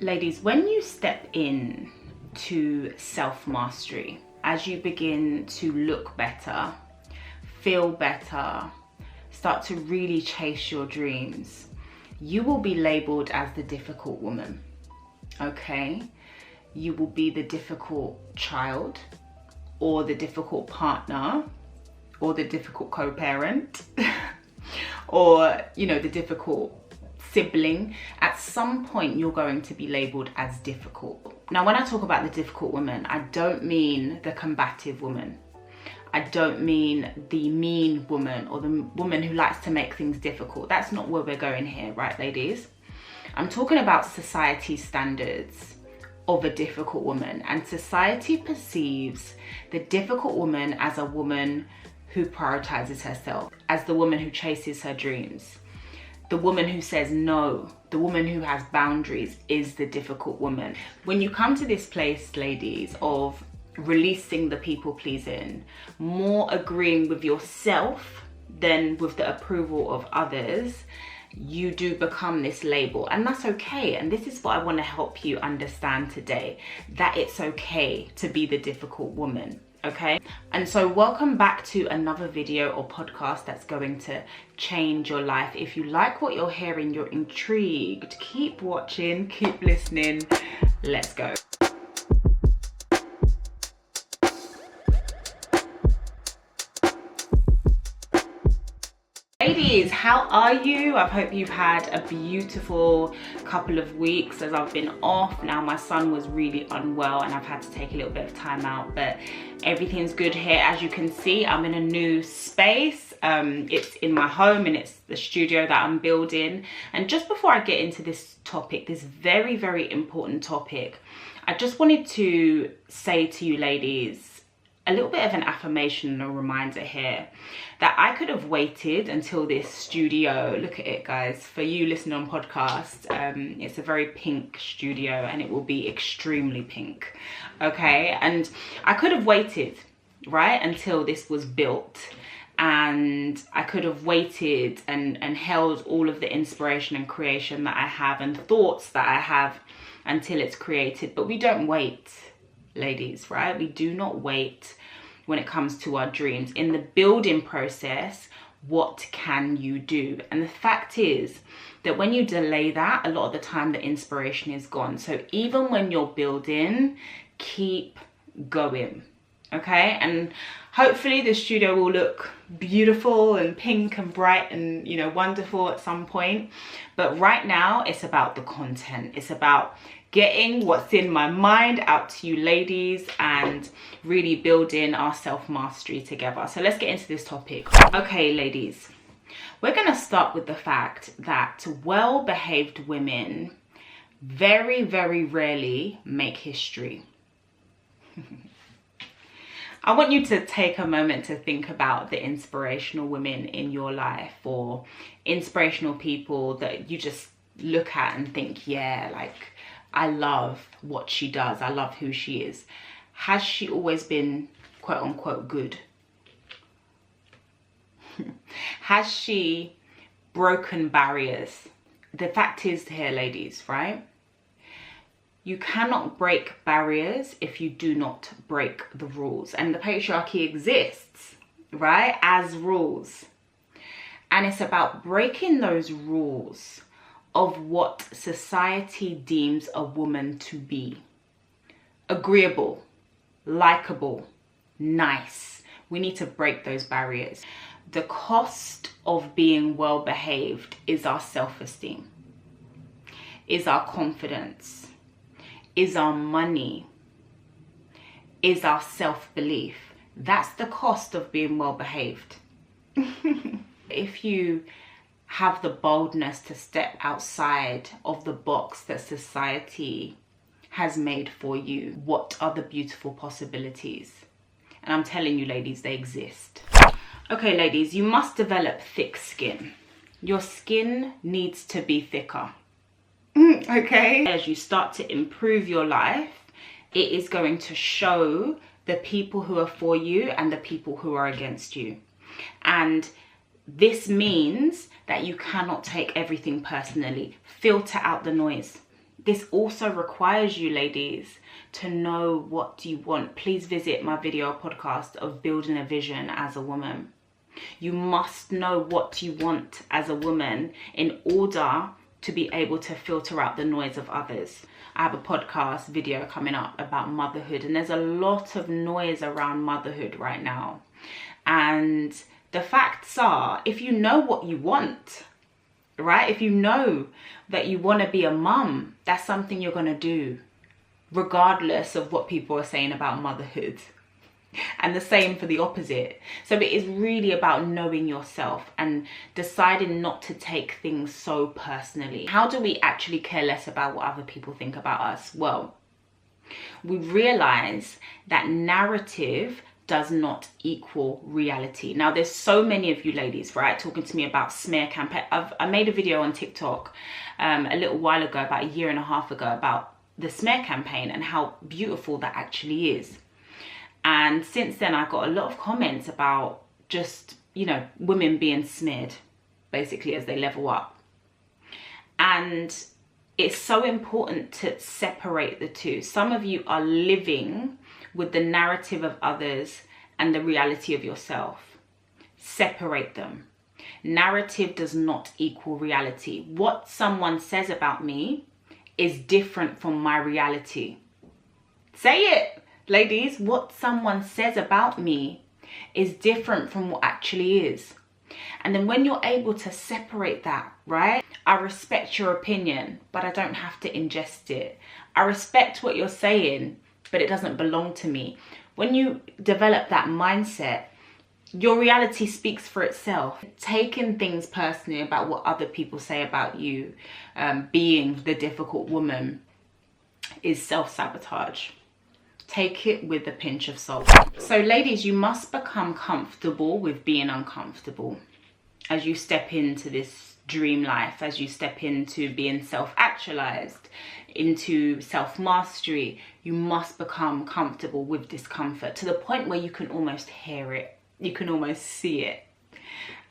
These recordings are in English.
Ladies, when you step in to self-mastery, as you begin to look better, feel better, start to really chase your dreams, you will be labeled as the difficult woman, okay? You will be the difficult child, or the difficult partner, or the difficult co-parent, or, you know, the difficult sibling. At some point you're going to be labeled as difficult. Now, when I talk about the difficult woman, I don't mean the combative woman. I don't mean the mean woman or the woman who likes to make things difficult. That's not where we're going here, right, ladies? I'm talking about society standards of a difficult woman, and society perceives the difficult woman as a woman who prioritizes herself, as the woman who chases her dreams. The woman who says no, the woman who has boundaries is the difficult woman. When you come to this place, ladies, of releasing the people pleasing, more agreeing with yourself than with the approval of others, you do become this label, and that's okay. And this is what I want to help you understand today, that it's okay to be the difficult woman. Okay, and so welcome back to another video or podcast that's going to change your life. If you like what you're hearing, you're intrigued, keep watching, keep listening. Let's go. Ladies, how are you? I hope you've had a beautiful couple of weeks as I've been off. Now, my son was really unwell and I've had to take a little bit of time out, but everything's good here. As you can see, I'm in a new space. It's in my home and it's the studio that I'm building. And just before I get into this topic, this very, very important topic, I just wanted to say to you ladies, a little bit of an affirmation and a reminder here that I could have waited until this studio, look at it guys, for you listening on podcast, it's a very pink studio and it will be extremely pink, okay? And I could have waited, right, until this was built, and I could have waited and held all of the inspiration and creation that I have and thoughts that I have until it's created. But we don't wait, ladies, right? We do not wait when it comes to our dreams. In the building process, what can you do? And the fact is that when you delay that, a lot of the time the inspiration is gone. So even when you're building, keep going, okay? And hopefully the studio will look beautiful and pink and bright and, you know, wonderful at some point. But right now it's about the content. It's about getting what's in my mind out to you ladies and really building our self-mastery together. So let's get into this topic. Okay, ladies, we're going to start with the fact that well-behaved women very, very rarely make history. I want you to take a moment to think about the inspirational women in your life, or inspirational people that you just look at and think, yeah, like, I love what she does. I love who she is. Has she always been quote unquote good? Has she broken barriers? The fact is here, ladies, right? You cannot break barriers if you do not break the rules. And the patriarchy exists, right, as rules. And it's about breaking those rules of what society deems a woman to be. Agreeable, likable, nice. We need to break those barriers. The cost of being well behaved is our self-esteem, is our confidence, is our money, is our self-belief. That's the cost of being well behaved. If you have the boldness to step outside of the box that society has made for you, what are the beautiful possibilities? And I'm telling you ladies, they exist. Okay ladies, you must develop thick skin. Your skin needs to be thicker. Okay? As you start to improve your life, it is going to show the people who are for you and the people who are against you. And this means that you cannot take everything personally. Filter out the noise. this also requires you, ladies, to know what you want. Please visit my video podcast of building a vision as a woman. You must know what you want as a woman in order to be able to filter out the noise of others. I have a podcast video coming up about motherhood, and there's a lot of noise around motherhood right now. And the facts are, if you know what you want, right? If you know that you want to be a mum, that's something you're going to do, regardless of what people are saying about motherhood. And the same for the opposite. So it is really about knowing yourself and deciding not to take things so personally. How do we actually care less about what other people think about us? Well, we realize that narrative does not equal reality. Now, there's so many of you ladies, right, talking to me about smear campaign. I made a video on TikTok a little while ago, about a year and a half ago, about the smear campaign and how beautiful that actually is. And since then, I got a lot of comments about just, you know, women being smeared, basically, as they level up. And it's so important to separate the two. Some of you are living with the narrative of others and the reality of yourself. Separate them. Narrative does not equal reality. What someone says about me is different from my reality. Say it. Ladies, what someone says about me is different from what actually is. And then when you're able to separate that, right? I respect your opinion, but I don't have to ingest it. I respect what you're saying, but it doesn't belong to me. When you develop that mindset, your reality speaks for itself. Taking things personally about what other people say about you, being the difficult woman, is self-sabotage. Take it with a pinch of salt. So ladies, you must become comfortable with being uncomfortable as you step into this dream life, as you step into being self-actualized, into self-mastery. You must become comfortable with discomfort to the point where you can almost hear it. You can almost see it.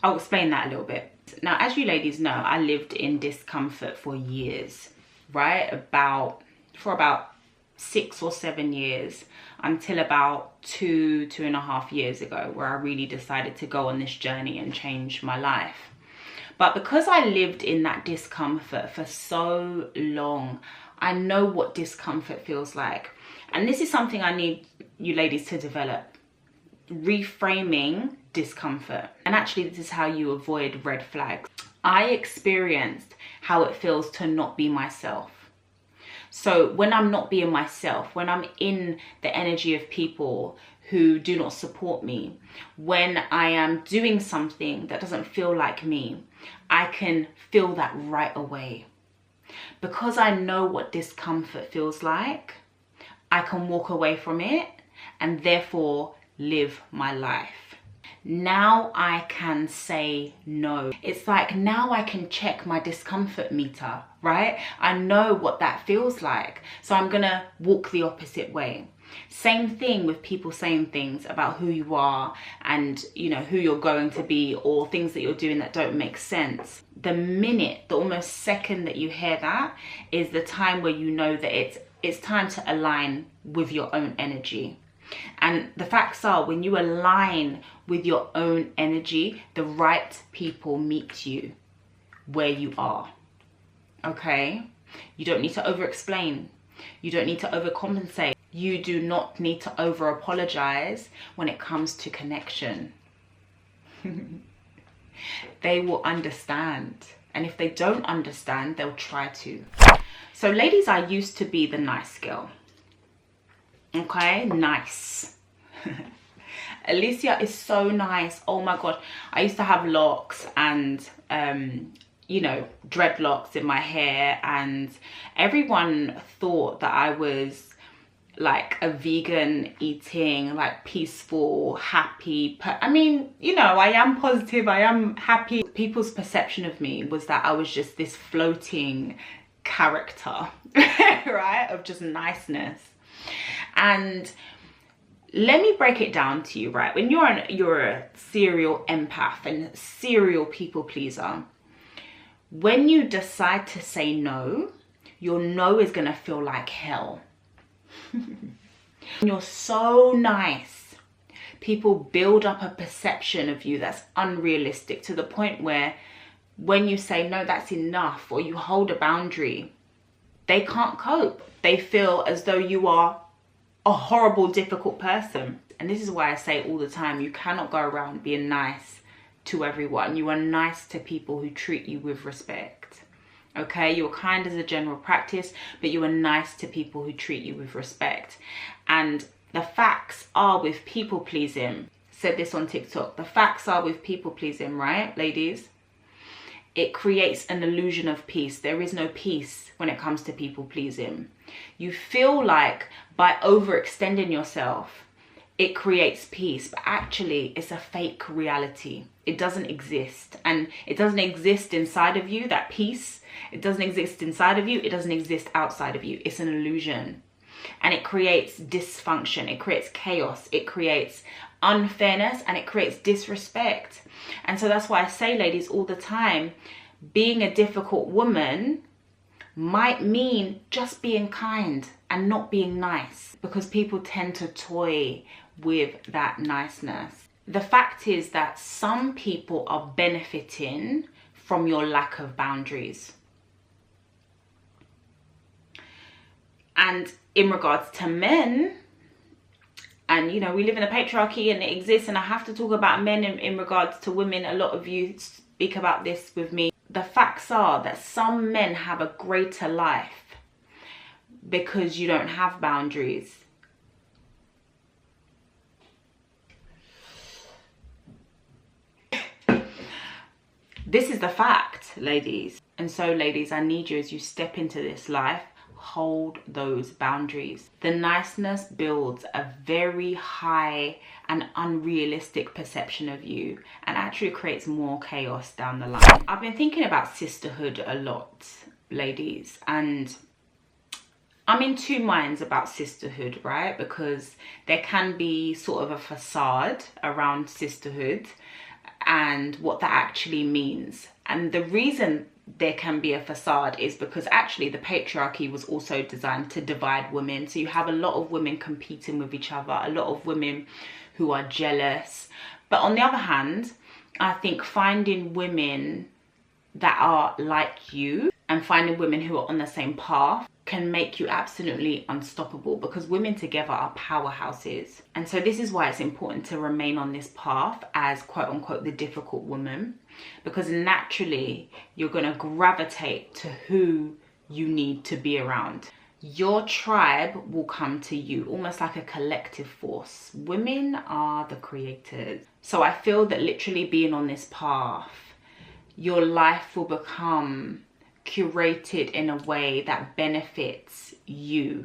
I'll explain that a little bit. Now, as you ladies know, I lived in discomfort for years, right? For about 6 or 7 years, until about 2.5 years ago, where I really decided to go on this journey and change my life. But because I lived in that discomfort for so long, I know what discomfort feels like. And this is something I need you ladies to develop. Reframing discomfort. And actually, this is how you avoid red flags. I experienced how it feels to not be myself. So when I'm not being myself, when I'm in the energy of people who do not support me, when I am doing something that doesn't feel like me, I can feel that right away. Because I know what discomfort feels like, I can walk away from it and therefore live my life. Now I can say no. It's like now I can check my discomfort meter, right? I know what that feels like. So I'm gonna walk the opposite way. Same thing with people saying things about who you are and, you know, who you're going to be, or things that you're doing that don't make sense. The minute, the almost second that you hear that is the time where you know that it's time to align with your own energy. And the facts are, when you align with your own energy, the right people meet you where you are. Okay? You don't need to over-explain. You don't need to overcompensate. You do not need to over-apologize when it comes to connection. They will understand. And if they don't understand, they'll try to. So ladies, I used to be the nice girl. Okay, nice. Alicia is so nice. Oh my god, I used to have locks and you know, dreadlocks in my hair, and everyone thought that I was like a vegan, eating like peaceful, happy. I mean, you know, I am positive, I am happy. People's perception of me was that I was just this floating character, right, of just niceness. And let me break it down to you, right? When you're a serial empath and serial people pleaser, when you decide to say no, your no is gonna feel like hell. You're so nice, people build up a perception of you that's unrealistic, to the point where when you say no, that's enough, or you hold a boundary, they can't cope. They feel as though you are a horrible, difficult person. And this is why I say all the time, you cannot go around being nice to everyone. You are nice to people who treat you with respect. Okay, you're kind as a general practice, but you are nice to people who treat you with respect. And the facts are with people pleasing. Said this on TikTok. The facts are with people pleasing, right, ladies? It creates an illusion of peace. There is no peace when it comes to people pleasing. You feel like by overextending yourself, it creates peace, but actually it's a fake reality. It doesn't exist, and it doesn't exist inside of you, that peace. It doesn't exist inside of you. It doesn't exist outside of you. It's an illusion, and it creates dysfunction. It creates chaos. It creates unfairness, and it creates disrespect. And so that's why I say, ladies, all the time, being a difficult woman might mean just being kind and not being nice, because people tend to toy with that niceness. The fact is that some people are benefiting from your lack of boundaries. And in regards to men, and you know, we live in a patriarchy and it exists, and I have to talk about men in regards to women. A lot of you speak about this with me. The facts are that some men have a greater life because you don't have boundaries. This is the fact, ladies. And so, ladies, I need you, as you step into this life, hold those boundaries. The niceness builds a very high and unrealistic perception of you, and actually creates more chaos down the line. I've been thinking about sisterhood a lot, ladies, and I'm in two minds about sisterhood, right? Because there can be sort of a facade around sisterhood and what that actually means. And the reason there can be a facade is because actually the patriarchy was also designed to divide women. So you have a lot of women competing with each other, a lot of women who are jealous. But on the other hand, I think finding women that are like you and finding women who are on the same path can make you absolutely unstoppable, because women together are powerhouses. And so this is why it's important to remain on this path as quote unquote the difficult woman, because naturally you're going to gravitate to who you need to be around. Your tribe will come to you, almost like a collective force. Women are the creators. So I feel that literally being on this path, your life will become curated in a way that benefits you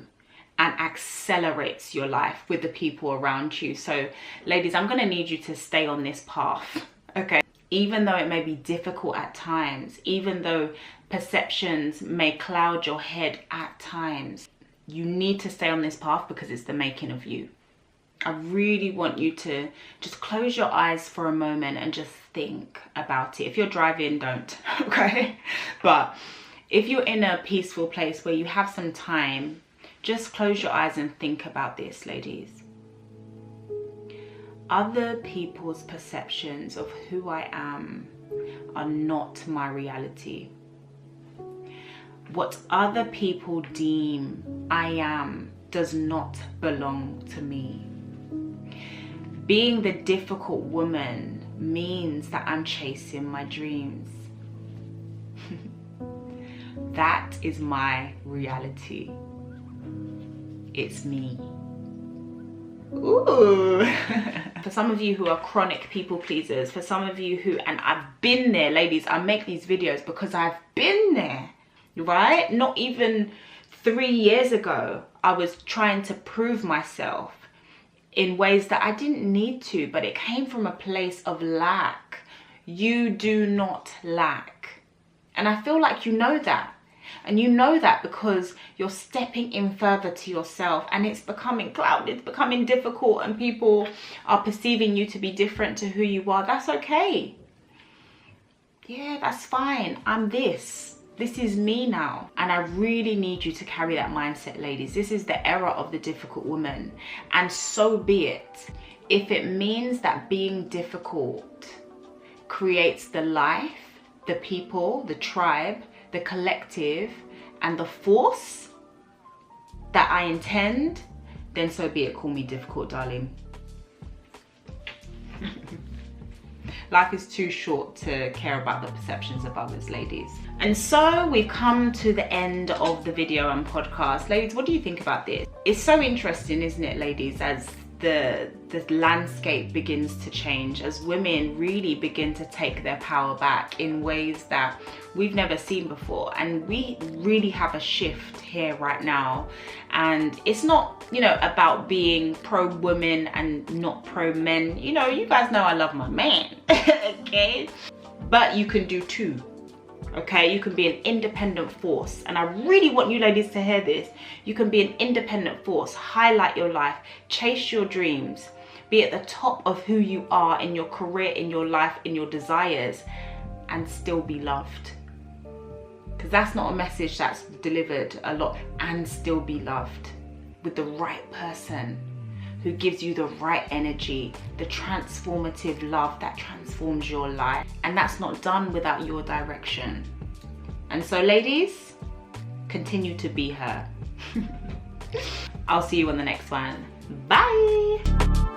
and accelerates your life with the people around you. So ladies, I'm going to need you to stay on this path, okay? Even though it may be difficult at times, even though perceptions may cloud your head at times, you need to stay on this path because it's the making of you. I really want you to just close your eyes for a moment and just think about it. If you're driving, don't, okay? But if you're in a peaceful place where you have some time, just close your eyes and think about this, ladies. Other people's perceptions of who I am are not my reality. What other people deem I am does not belong to me. Being the difficult woman means that I'm chasing my dreams. That is my reality. It's me. Ooh. For some of you who are chronic people pleasers, for some of you who, and I've been there, ladies, I make these videos because I've been there, right? Not even 3 years ago, I was trying to prove myself in ways that I didn't need to, but it came from a place of lack. You do not lack. And I feel like you know that. And you know that because you're stepping in further to yourself, and it's becoming clouded, it's becoming difficult, and people are perceiving you to be different to who you are. That's okay. Yeah, that's fine. I'm this. This is me now. And I really need you to carry that mindset, ladies. This is the era of the difficult woman. And so be it. If it means that being difficult creates the life, the people, the tribe, the collective, and the force that I intend, then so be it. Call me difficult, darling. Life is too short to care about the perceptions of others, ladies. And so we've come to the end of the video and podcast. Ladies, what do you think about this? It's so interesting, isn't it, ladies, as the landscape begins to change, as women really begin to take their power back in ways that we've never seen before. And we really have a shift here right now. And it's not, you know, about being pro-women and not pro-men. You know, you guys know I love my man, okay? But you can do two. Okay, you can be an independent force, and I really want you ladies to hear this. You can be an independent force, highlight your life, chase your dreams, be at the top of who you are in your career, in your life, in your desires, and still be loved. Because that's not a message that's delivered a lot. And still be loved with the right person who gives you the right energy, the transformative love that transforms your life. And that's not done without your direction. And so ladies, continue to be her. I'll see you on the next one. Bye.